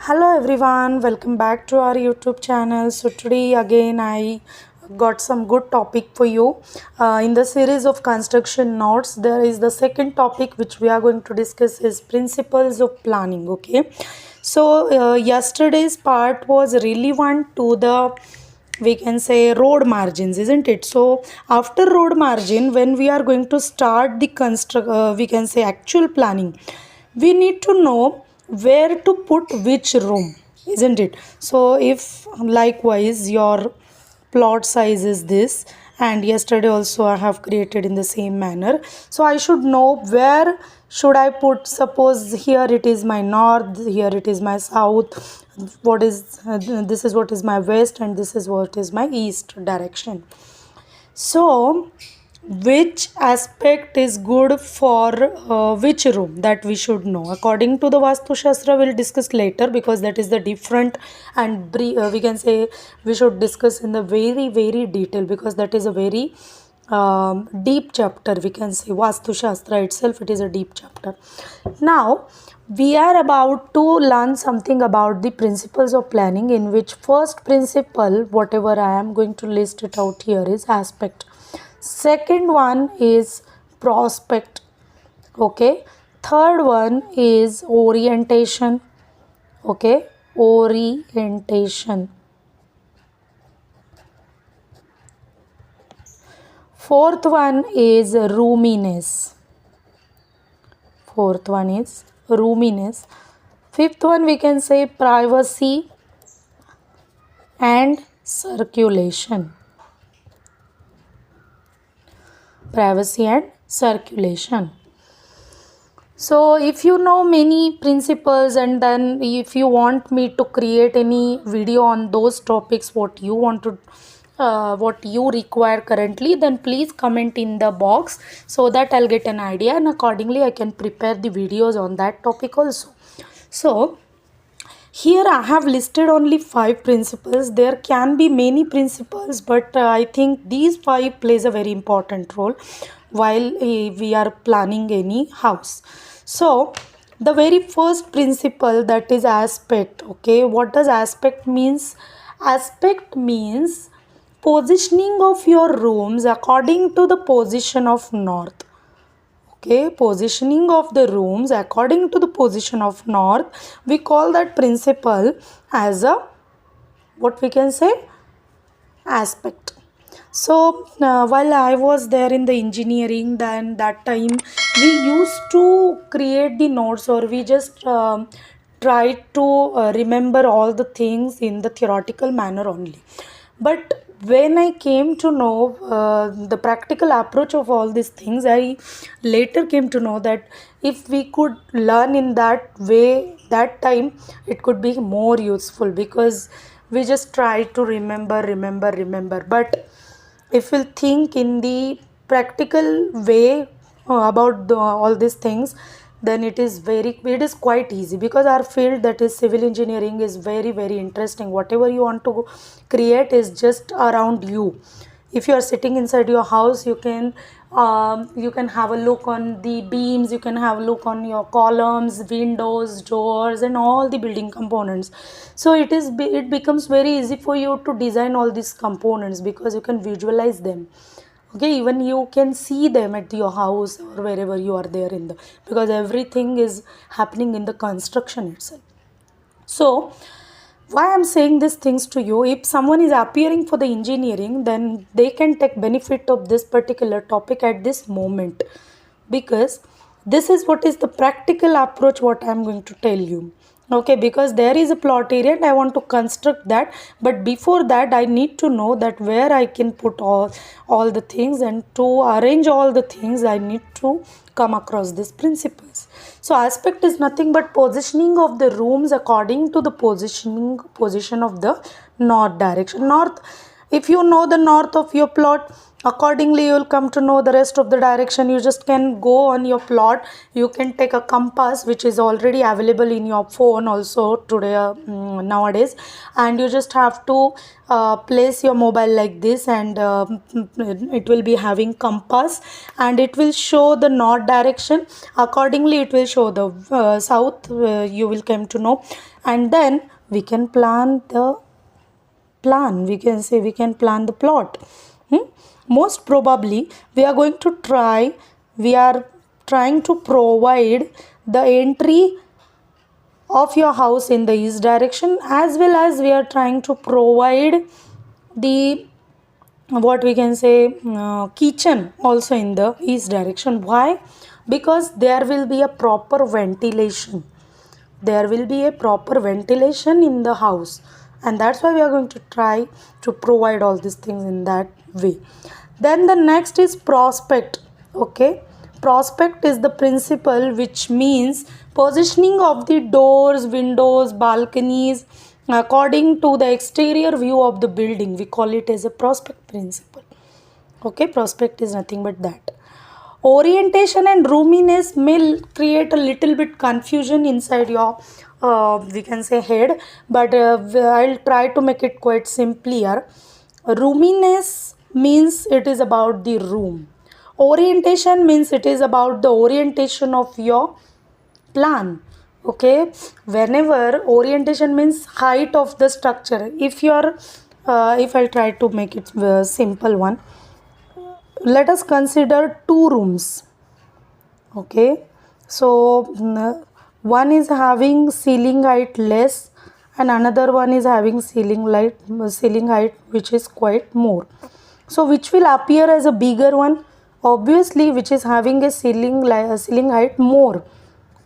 Hello everyone, welcome back to our YouTube channel. So today again I got some good topic for you. In the series of construction notes, there is the second topic which we are going to discuss is principles of planning. Okay, so yesterday's part was relevant to the, we can say, road margins, isn't it? So after road margin, when we are going to start the we can say actual planning, we need to know where to put which room, isn't it? So if likewise your plot size is this, and yesterday also I have created in the same manner, so I should know where should I put. Suppose here it is my north, here it is my south, what is this is what is my west, and this is what is my east direction. So which aspect is good for which room, that we should know according to the Vastu Shastra. We'll discuss later because that is the different, and we can say we should discuss in the very detail because that is a very deep chapter. We can say Vastu Shastra itself, it is a deep chapter. Now we are about to learn something about the principles of planning, in which first principle, whatever I am going to list it out here, is aspect. Second one is prospect. Okay, third one is orientation. Okay, orientation. Fourth one is roominess. Fourth one is roominess. Fifth one we can say privacy and circulation. Privacy and circulation. So if you know many principles, and then if you want me to create any video on those topics, what you want to what you require currently, then please comment in the box so that I'll get an idea, and accordingly I can prepare the videos on that topic also. So here I have listed only 5 principles. There can be many principles, but I think these 5 plays a very important role while we are planning any house. So the very first principle, that is aspect. Okay, what does aspect means? Aspect means positioning of your rooms according to the position of north. Okay, positioning of the rooms according to the position of north, we call that principle as a, what we can say, aspect. So while I was there in the engineering, then that time we used to create the notes, or we just tried to remember all the things in the theoretical manner only. But when I came to know the practical approach of all these things, I later came to know that if we could learn in that way, that time it could be more useful, because we just try to remember. But if we'll think in the practical way about all these things, then it is quite easy, because our field, that is civil engineering, is very interesting. Whatever you want to create is just around you. If you are sitting inside your house, you can have a look on the beams, you can have a look on your columns, windows, doors, and all the building components. So it becomes very easy for you to design all these components, because you can visualize them. Okay, even you can see them at your house or wherever you are there in the, because everything is happening in the construction itself. So why I'm saying these things to you, if someone is appearing for the engineering, then they can take benefit of this particular topic at this moment, because this is what is the practical approach what I'm going to tell you. Okay, because there is a plot area and I want to construct that, but before that I need to know that where I can put all the things, and to arrange all the things I need to come across these principles. So aspect is nothing but positioning of the rooms according to the position of the north direction. North, if you know the north of your plot, Accordingly, you will come to know the rest of the direction. You just can go on your plot. You can take a compass, which is already available in your phone also today, nowadays, and you just have to place your mobile like this, and it will be having compass, and it will show the north direction. Accordingly, it will show the south. You will come to know, and then we can plan the plan. We can say we can plan the plot. Most probably we are going to try, we are trying to provide the entry of your house in the east direction, as well as we are trying to provide the, what we can say, kitchen also in the east direction. Why? Because there will be a proper ventilation, there will be a proper ventilation in the house, and that's why we are going to try to provide all these things in that way. Then the next is prospect. Okay, prospect is the principle which means positioning of the doors, windows, balconies according to the exterior view of the building. We call it as a prospect principle. Okay, prospect is nothing but that. Orientation and roominess may create a little bit confusion inside your we can say head, but I'll try to make it quite simpler. Roominess means it is about the room. Orientation means it is about the orientation of your plan. Okay, whenever orientation means height of the structure. If you're if I'll try to make it simple one, let us consider two rooms. Okay, so one is having ceiling height less, and another one is having ceiling height which is quite more. So which will appear as a bigger one? Obviously, which is having a ceiling height more,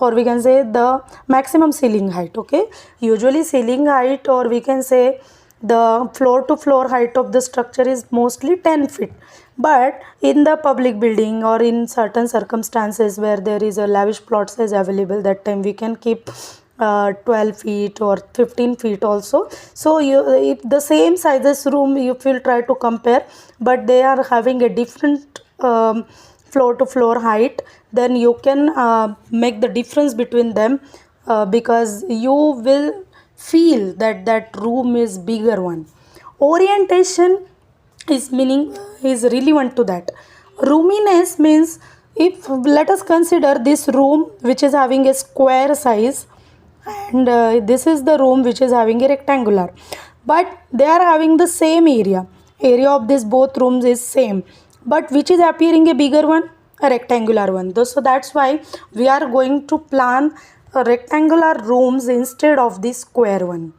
or we can say the maximum ceiling height. Okay, usually ceiling height, or we can say the floor to floor height of the structure is mostly 10 feet, but in the public building or in certain circumstances where there is a lavish plot size available, that time we can keep 12 feet or 15 feet also. So you, if the same sizes room, if you try to compare, but they are having a different floor to floor height, then you can make the difference between them, because you will feel that that room is bigger one. Orientation is meaning is relevant to that. Roominess means, if let us consider this room which is having a square size, and this is the room which is having a rectangular, but they are having the same area of this both rooms is same, but which is appearing a bigger one? A rectangular one. So that's why we are going to plan a rectangular rooms instead of the square one.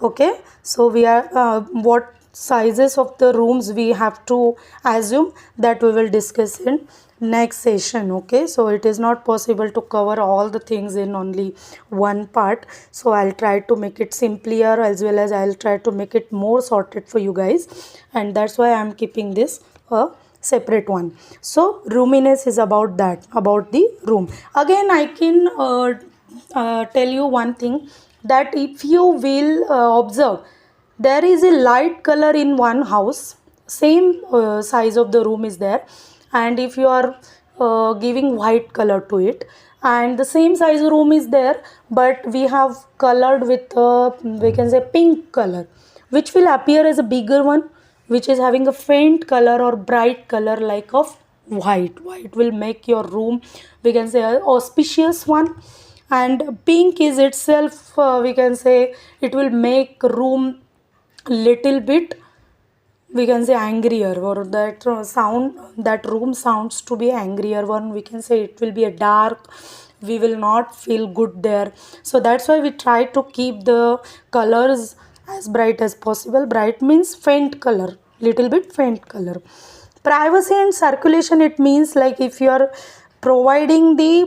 Okay, so we are what sizes of the rooms we have to assume, that we will discuss in next session. Okay, so it is not possible to cover all the things in only one part, so I'll try to make it simpler, as well as I'll try to make it more sorted for you guys, and that's why I'm keeping this a separate one. So roominess is about that, about the room. Again, I can tell you one thing, that if you will observe, there is a light color in one house, same size of the room is there, and if you are giving white color to it, and the same size room is there, but we have colored with we can say pink color, which will appear as a bigger one, which is having a faint color or bright color like of white. White will make your room, we can say, auspicious one, and pink is itself we can say it will make room little bit, we can say, angrier, or that sound, that room sounds to be angrier one, we can say it will be a dark, we will not feel good there. So that's why we try to keep the colors as bright as possible. Bright means faint color, little bit faint color. Privacy and circulation, it means like if you are providing the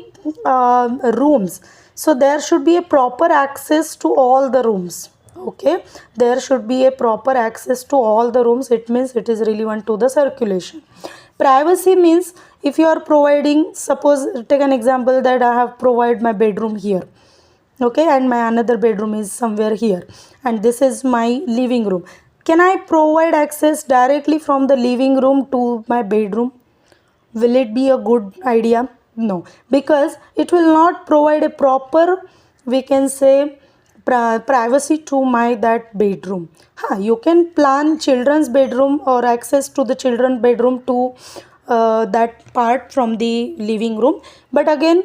rooms, so there should be a proper access to all the rooms. Okay, there should be a proper access to all the rooms. It means it is relevant to the circulation. Privacy means if you are providing, suppose take an example that I have provided my bedroom here, okay, and my another bedroom is somewhere here, and this is my living room. Can I provide access directly from the living room to my bedroom? Will it be a good idea? No, because it will not provide a proper, we can say, privacy to my that bedroom. You can plan children's bedroom or access to the children bedroom to that part from the living room, but again,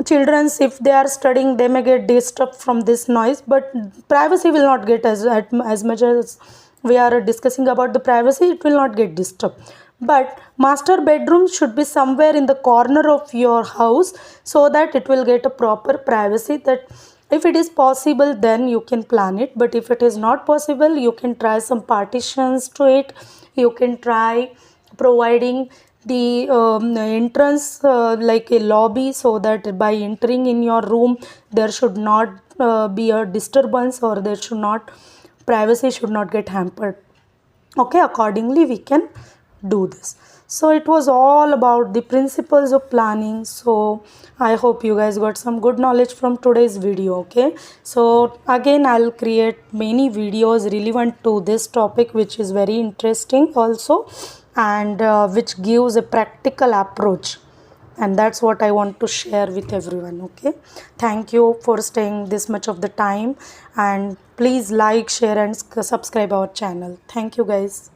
children's, if they are studying, they may get disturbed from this noise, but privacy will not get as much as we are discussing about the privacy, it will not get disturbed. But master bedroom should be somewhere in the corner of your house, so that it will get a proper privacy. That if it is possible, then you can plan it, but if it is not possible, you can try some partitions to it. You can try providing the entrance like a lobby, so that by entering in your room there should not be a disturbance, or there should not, privacy should not get hampered. Okay, accordingly we can do this. So it was all about the principles of planning. So I hope you guys got some good knowledge from today's video. Okay, so again I'll create many videos relevant to this topic, which is very interesting also, and which gives a practical approach, and that's what I want to share with everyone. Okay, thank you for staying this much of the time, and please like, share and subscribe our channel. Thank you guys.